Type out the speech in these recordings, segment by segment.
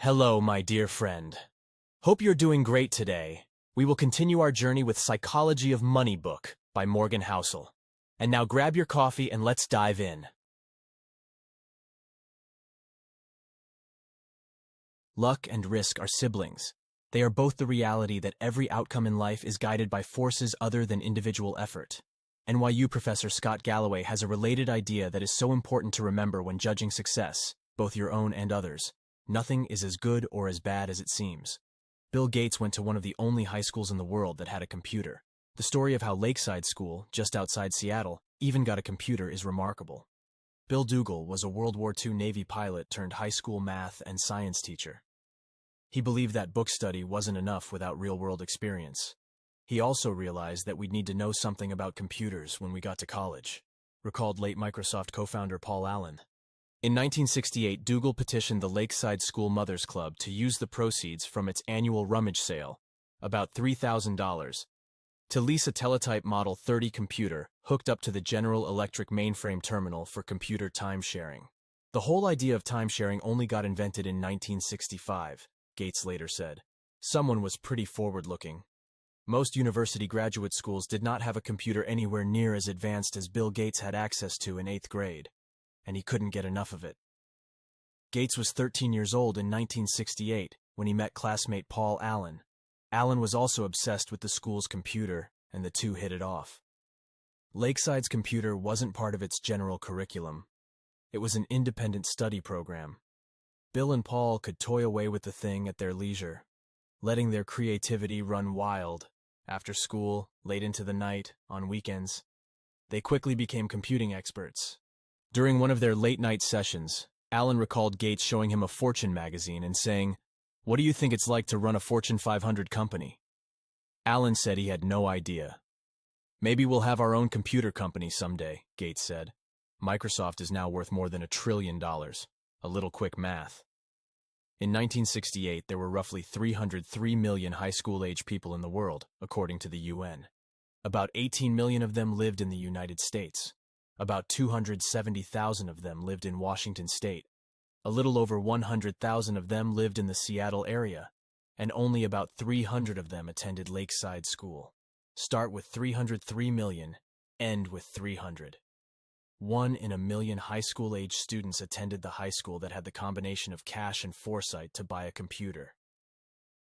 Hello, my dear friend. Hope you're doing great today. We will continue our journey with Psychology of Money book by Morgan Housel. And now grab your coffee and let's dive in. Luck and risk are siblings. They are both the reality that every outcome in life is guided by forces other than individual effort. NYU professor Scott Galloway has a related idea that is so important to remember when judging success, both your own and others. Nothing is as good or as bad as it seems. Bill Gates went to one of the only high schools in the world that had a computer. The story of how Lakeside School, just outside Seattle, even got a computer is remarkable. Bill Dougal was a World War II Navy pilot turned high school math and science teacher. He believed that book study wasn't enough without real-world experience. He also realized that we'd need to know something about computers when we got to college, recalled late Microsoft co-founder Paul Allen. In 1968, Dougal petitioned the Lakeside School Mothers Club to use the proceeds from its annual rummage sale, about $3,000, to lease a teletype Model 30 computer hooked up to the General Electric mainframe terminal for computer time-sharing. The whole idea of time-sharing only got invented in 1965, Gates later said. Someone was pretty forward-looking. Most university graduate schools did not have a computer anywhere near as advanced as Bill Gates had access to in 8th grade. And he couldn't get enough of it. Gates was 13 years old in 1968 when he met classmate Paul Allen. Allen was also obsessed with the school's computer, and the two hit it off. Lakeside's computer wasn't part of its general curriculum. It was an independent study program. Bill and Paul could toy away with the thing at their leisure, letting their creativity run wild, after school, late into the night, on weekends. They quickly became computing experts. During one of their late-night sessions, Allen recalled Gates showing him a Fortune magazine and saying, "What do you think it's like to run a Fortune 500 company?" Allen said he had no idea. "Maybe we'll have our own computer company someday," Gates said. "Microsoft is now worth more than $1 trillion. A little quick math." In 1968, there were roughly 303 million high school-age people in the world, according to the UN. About 18 million of them lived in the United States. About 270,000 of them lived in Washington state. A little over 100,000 of them lived in the Seattle area, and only about 300 of them attended Lakeside School. Start with 303 million, end with 300. 1 in a million high school-age students attended the high school that had the combination of cash and foresight to buy a computer.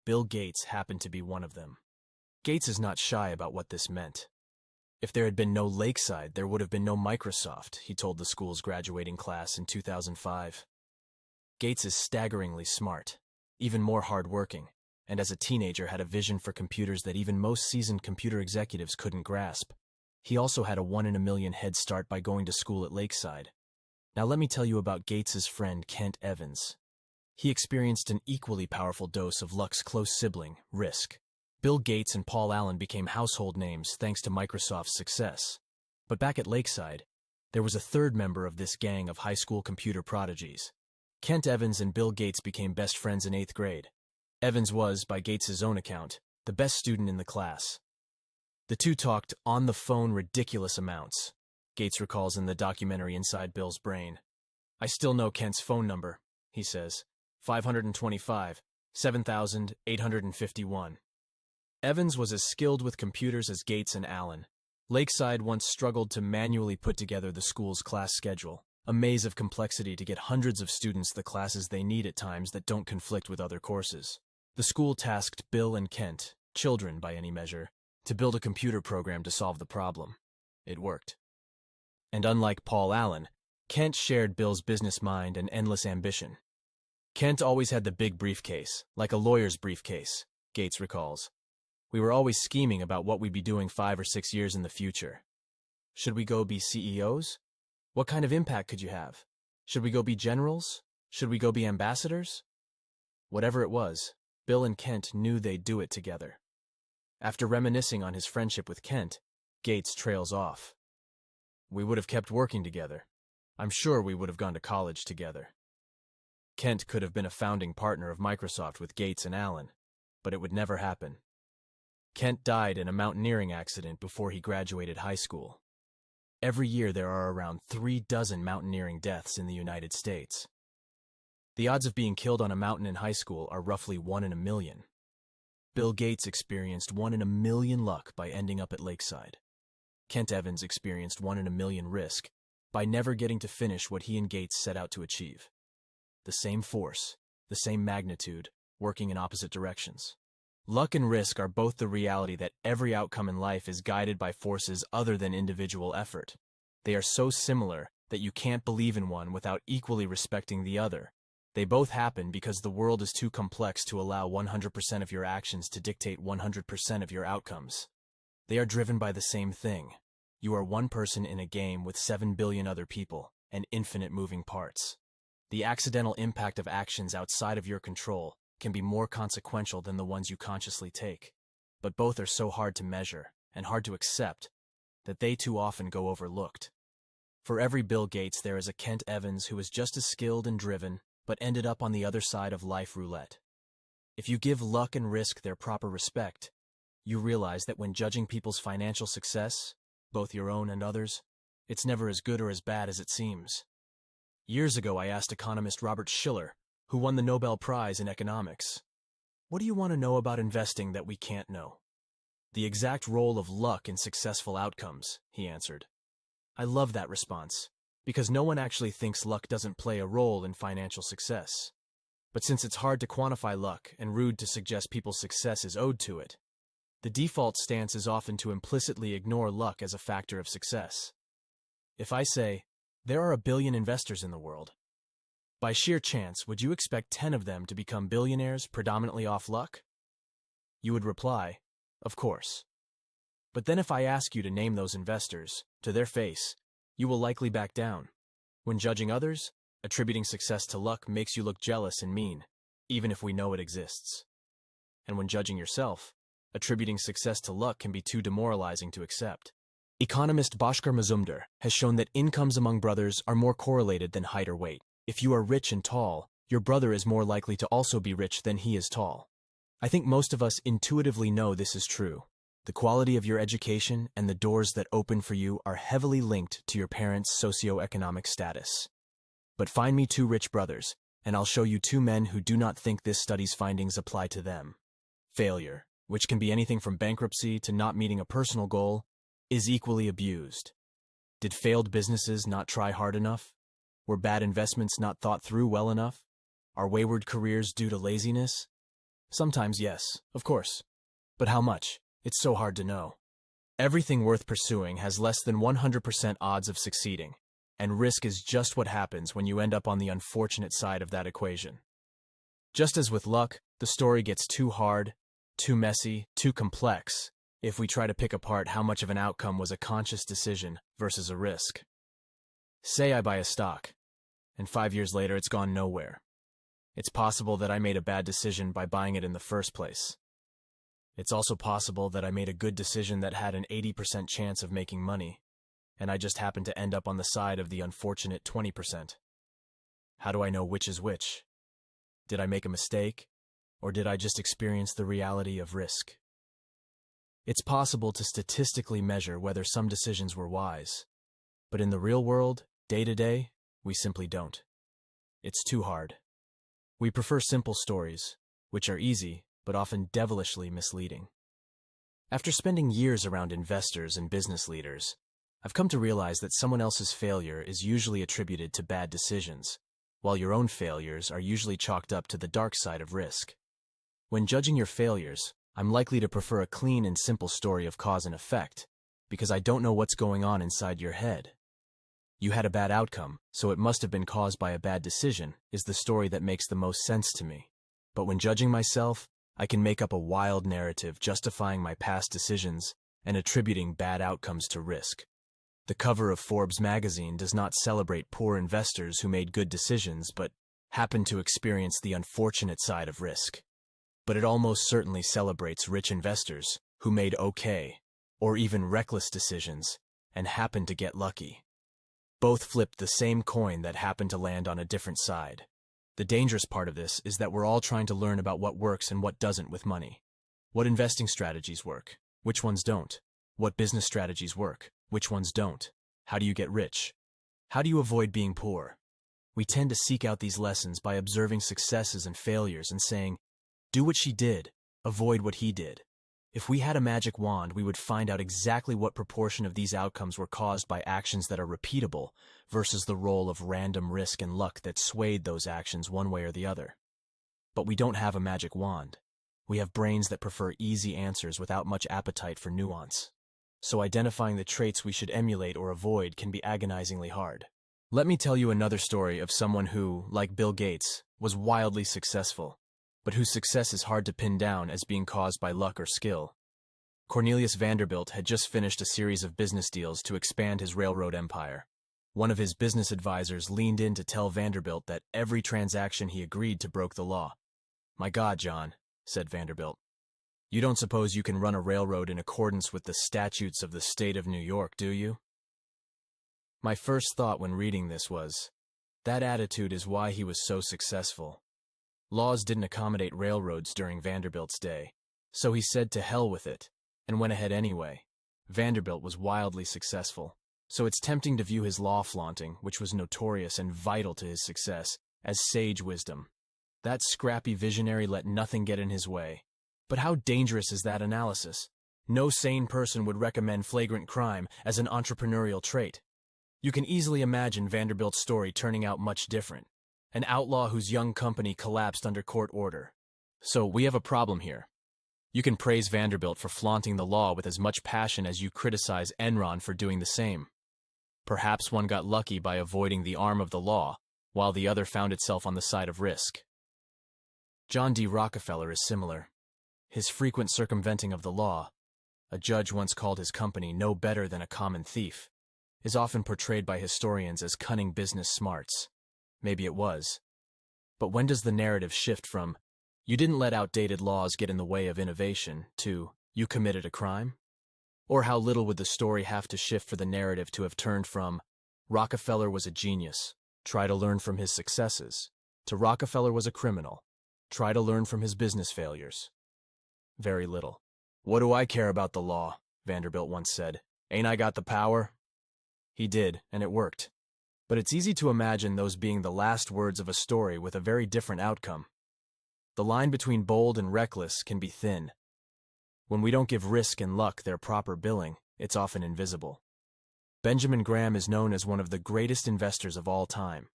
Bill Gates happened to be one of them. Gates is not shy about what this meant. If there had been no Lakeside, there would have been no Microsoft, he told the school's graduating class in 2005. Gates is staggeringly smart, even more hardworking, and as a teenager had a vision for computers that even most seasoned computer executives couldn't grasp. He also had a 1 in a million head start by going to school at Lakeside. Now let me tell you about Gates's friend Kent Evans. He experienced an equally powerful dose of luck's close sibling, risk. Bill Gates and Paul Allen became household names thanks to Microsoft's success. But back at Lakeside, there was a third member of this gang of high school computer prodigies. Kent Evans and Bill Gates became best friends in 8th grade. Evans was, by Gates's own account, the best student in the class. The two talked on the phone ridiculous amounts, Gates recalls in the documentary Inside Bill's Brain. "I still know Kent's phone number," he says. 525, 7,851. Evans was as skilled with computers as Gates and Allen. Lakeside once struggled to manually put together the school's class schedule, a maze of complexity to get hundreds of students the classes they need at times that don't conflict with other courses. The school tasked Bill and Kent, children by any measure, to build a computer program to solve the problem. It worked. And unlike Paul Allen, Kent shared Bill's business mind and endless ambition. Kent always had the big briefcase, like a lawyer's briefcase, Gates recalls. "We were always scheming about what we'd be doing 5 or 6 years in the future. Should we go be CEOs? What kind of impact could you have? Should we go be generals? Should we go be ambassadors?" Whatever it was, Bill and Kent knew they'd do it together. After reminiscing on his friendship with Kent, Gates trails off. "We would have kept working together. I'm sure we would have gone to college together." Kent could have been a founding partner of Microsoft with Gates and Allen, but it would never happen. Kent died in a mountaineering accident before he graduated high school. Every year there are around 3 dozen mountaineering deaths in the United States. The odds of being killed on a mountain in high school are roughly 1 in a million. Bill Gates experienced 1 in a million luck by ending up at Lakeside. Kent Evans experienced 1 in a million risk by never getting to finish what he and Gates set out to achieve. The same force, the same magnitude, working in opposite directions. Luck and risk are both the reality that every outcome in life is guided by forces other than individual effort. They are so similar that you can't believe in one without equally respecting the other. They both happen because the world is too complex to allow 100% of your actions to dictate 100% of your outcomes. They are driven by the same thing. You are one person in a game with 7 billion other people and infinite moving parts. The accidental impact of actions outside of your control can be more consequential than the ones you consciously take, but both are so hard to measure and hard to accept that they too often go overlooked. For every Bill Gates, there is a Kent Evans who is just as skilled and driven, but ended up on the other side of life roulette. If you give luck and risk their proper respect, you realize that when judging people's financial success, both your own and others, it's never as good or as bad as it seems. Years ago, I asked economist Robert Shiller, who won the Nobel Prize in economics, "What do you want to know about investing that we can't know?" "The exact role of luck in successful outcomes," he answered. I love that response, because no one actually thinks luck doesn't play a role in financial success. But since it's hard to quantify luck and rude to suggest people's success is owed to it, the default stance is often to implicitly ignore luck as a factor of success. If I say, there are 1 billion investors in the world, by sheer chance, would you expect 10 of them to become billionaires predominantly off luck? You would reply, of course. But then if I ask you to name those investors, to their face, you will likely back down. When judging others, attributing success to luck makes you look jealous and mean, even if we know it exists. And when judging yourself, attributing success to luck can be too demoralizing to accept. Economist Bhaskar Mazumdar has shown that incomes among brothers are more correlated than height or weight. If you are rich and tall, your brother is more likely to also be rich than he is tall. I think most of us intuitively know this is true. The quality of your education and the doors that open for you are heavily linked to your parents' socioeconomic status. But find me 2 rich brothers, and I'll show you 2 men who do not think this study's findings apply to them. Failure, which can be anything from bankruptcy to not meeting a personal goal, is equally abused. Did failed businesses not try hard enough? Were bad investments not thought through well enough? Are wayward careers due to laziness? Sometimes yes, of course. But how much? It's so hard to know. Everything worth pursuing has less than 100% odds of succeeding, and risk is just what happens when you end up on the unfortunate side of that equation. Just as with luck, the story gets too hard, too messy, too complex if we try to pick apart how much of an outcome was a conscious decision versus a risk. Say I buy a stock, and 5 years later it's gone nowhere. It's possible that I made a bad decision by buying it in the first place. It's also possible that I made a good decision that had an 80% chance of making money, and I just happened to end up on the side of the unfortunate 20%. How do I know which is which? Did I make a mistake, or did I just experience the reality of risk? It's possible to statistically measure whether some decisions were wise, but in the real world, day to day, we simply don't. It's too hard. We prefer simple stories, which are easy, but often devilishly misleading. After spending years around investors and business leaders, I've come to realize that someone else's failure is usually attributed to bad decisions, while your own failures are usually chalked up to the dark side of risk. When judging your failures, I'm likely to prefer a clean and simple story of cause and effect, because I don't know what's going on inside your head. You had a bad outcome, so it must have been caused by a bad decision, is the story that makes the most sense to me. But when judging myself, I can make up a wild narrative justifying my past decisions and attributing bad outcomes to risk. The cover of Forbes magazine does not celebrate poor investors who made good decisions but happened to experience the unfortunate side of risk. But it almost certainly celebrates rich investors who made okay, or even reckless decisions and happened to get lucky. Both flipped the same coin that happened to land on a different side. The dangerous part of this is that we're all trying to learn about what works and what doesn't with money. What investing strategies work? Which ones don't? What business strategies work? Which ones don't? How do you get rich? How do you avoid being poor? We tend to seek out these lessons by observing successes and failures and saying, do what she did, avoid what he did. If we had a magic wand, we would find out exactly what proportion of these outcomes were caused by actions that are repeatable versus the role of random risk and luck that swayed those actions one way or the other. But we don't have a magic wand. We have brains that prefer easy answers without much appetite for nuance. So identifying the traits we should emulate or avoid can be agonizingly hard. Let me tell you another story of someone who, like Bill Gates, was wildly successful, but whose success is hard to pin down as being caused by luck or skill. Cornelius Vanderbilt had just finished a series of business deals to expand his railroad empire. One of his business advisors leaned in to tell Vanderbilt that every transaction he agreed to broke the law. "My God, John," said Vanderbilt, "you don't suppose you can run a railroad in accordance with the statutes of the state of New York, do you?" My first thought when reading this was, that attitude is why he was so successful. Laws didn't accommodate railroads during Vanderbilt's day, so he said to hell with it, and went ahead anyway. Vanderbilt was wildly successful, so it's tempting to view his law flaunting, which was notorious and vital to his success, as sage wisdom. That scrappy visionary let nothing get in his way. But how dangerous is that analysis? No sane person would recommend flagrant crime as an entrepreneurial trait. You can easily imagine Vanderbilt's story turning out much different. An outlaw whose young company collapsed under court order. So we have a problem here. You can praise Vanderbilt for flaunting the law with as much passion as you criticize Enron for doing the same. Perhaps one got lucky by avoiding the arm of the law, while the other found itself on the side of risk. John D. Rockefeller is similar. His frequent circumventing of the law, a judge once called his company no better than a common thief, is often portrayed by historians as cunning business smarts. Maybe it was. But when does the narrative shift from, "You didn't let outdated laws get in the way of innovation," to, "You committed a crime"? Or how little would the story have to shift for the narrative to have turned from, "Rockefeller was a genius, try to learn from his successes," to "Rockefeller was a criminal, try to learn from his business failures"? Very little. "What do I care about the law?" Vanderbilt once said. "Ain't I got the power?" He did, and it worked. But it's easy to imagine those being the last words of a story with a very different outcome. The line between bold and reckless can be thin. When we don't give risk and luck their proper billing, it's often invisible. Benjamin Graham is known as one of the greatest investors of all time,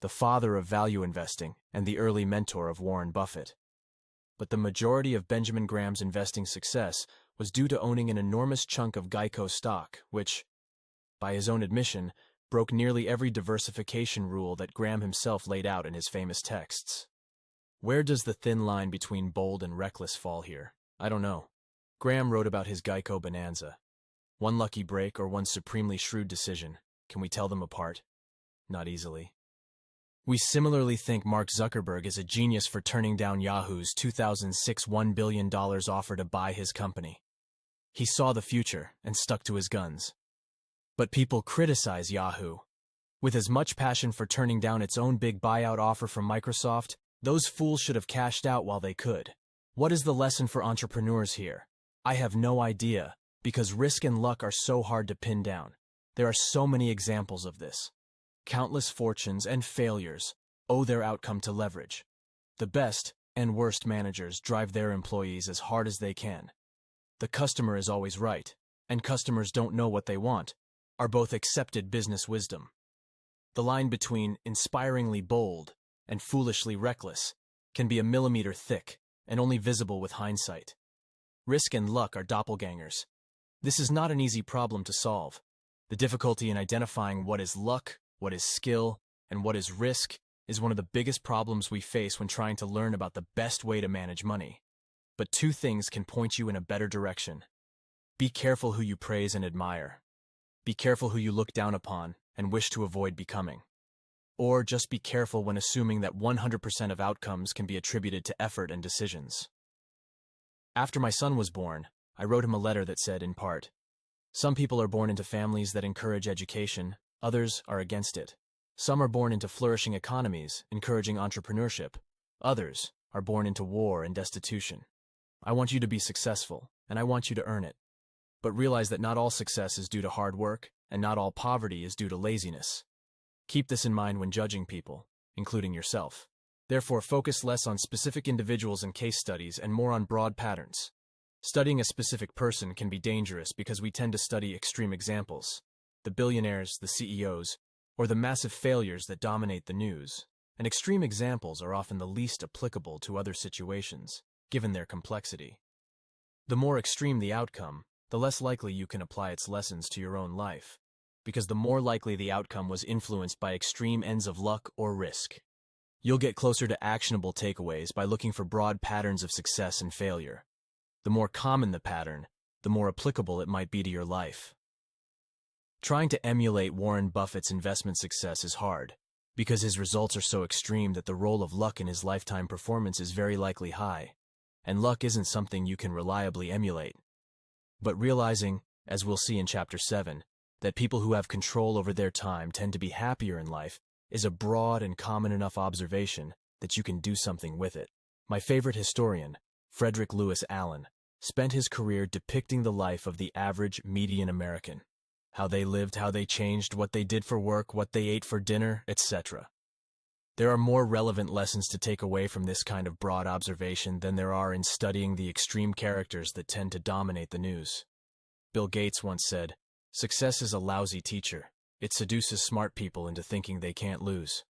the father of value investing and the early mentor of Warren Buffett. But the majority of Benjamin Graham's investing success was due to owning an enormous chunk of Geico stock, which, by his own admission, broke nearly every diversification rule that Graham himself laid out in his famous texts. Where does the thin line between bold and reckless fall here? I don't know. Graham wrote about his Geico bonanza. One lucky break or one supremely shrewd decision. Can we tell them apart? Not easily. We similarly think Mark Zuckerberg is a genius for turning down Yahoo's 2006 $1 billion offer to buy his company. He saw the future and stuck to his guns. But people criticize Yahoo. With as much passion for turning down its own big buyout offer from Microsoft, those fools should have cashed out while they could. What is the lesson for entrepreneurs here? I have no idea, because risk and luck are so hard to pin down. There are so many examples of this. Countless fortunes and failures owe their outcome to leverage. The best and worst managers drive their employees as hard as they can. The customer is always right, and customers don't know what they want, are both accepted business wisdom. The line between inspiringly bold and foolishly reckless can be a millimeter thick and only visible with hindsight. Risk and luck are doppelgangers. This is not an easy problem to solve. The difficulty in identifying what is luck, what is skill, and what is risk is one of the biggest problems we face when trying to learn about the best way to manage money. But two things can point you in a better direction. Be careful who you praise and admire. Be careful who you look down upon and wish to avoid becoming. Or just be careful when assuming that 100% of outcomes can be attributed to effort and decisions. After my son was born, I wrote him a letter that said, in part, "Some people are born into families that encourage education, others are against it. Some are born into flourishing economies, encouraging entrepreneurship. Others are born into war and destitution. I want you to be successful, and I want you to earn it. But realize that not all success is due to hard work, and not all poverty is due to laziness. Keep this in mind when judging people, including yourself. Therefore, focus less on specific individuals and case studies and more on broad patterns. Studying a specific person can be dangerous because we tend to study extreme examples, the billionaires, the CEOs, or the massive failures that dominate the news. And extreme examples are often the least applicable to other situations, given their complexity. The more extreme the outcome, the less likely you can apply its lessons to your own life, because the more likely the outcome was influenced by extreme ends of luck or risk. You'll get closer to actionable takeaways by looking for broad patterns of success and failure. The more common the pattern, the more applicable it might be to your life. Trying to emulate Warren Buffett's investment success is hard, because his results are so extreme that the role of luck in his lifetime performance is very likely high, and luck isn't something you can reliably emulate. But realizing, as we'll see in Chapter 7, that people who have control over their time tend to be happier in life is a broad and common enough observation that you can do something with it. My favorite historian, Frederick Lewis Allen, spent his career depicting the life of the average median American. How they lived, how they changed, what they did for work, what they ate for dinner, etc. There are more relevant lessons to take away from this kind of broad observation than there are in studying the extreme characters that tend to dominate the news. Bill Gates once said, "Success is a lousy teacher. It seduces smart people into thinking they can't lose."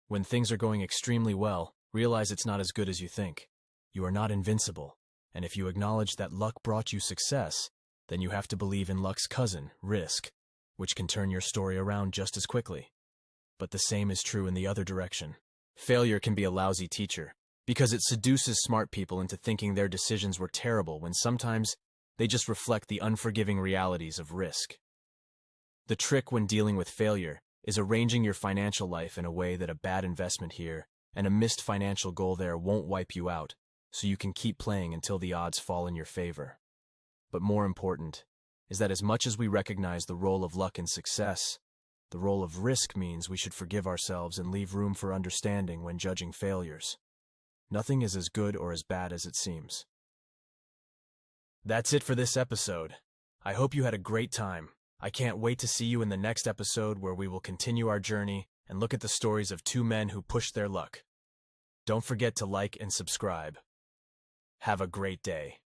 When things are going extremely well, realize it's not as good as you think. You are not invincible, and if you acknowledge that luck brought you success, then you have to believe in luck's cousin, risk, which can turn your story around just as quickly. But the same is true in the other direction. Failure can be a lousy teacher, because it seduces smart people into thinking their decisions were terrible when sometimes they just reflect the unforgiving realities of risk. The trick when dealing with failure is arranging your financial life in a way that a bad investment here and a missed financial goal there won't wipe you out, so you can keep playing until the odds fall in your favor. But more important is that as much as we recognize the role of luck in success, the role of risk means we should forgive ourselves and leave room for understanding when judging failures. Nothing is as good or as bad as it seems. That's it for this episode. I hope you had a great time. I can't wait to see you in the next episode where we will continue our journey and look at the stories of two men who pushed their luck. Don't forget to like and subscribe. Have a great day.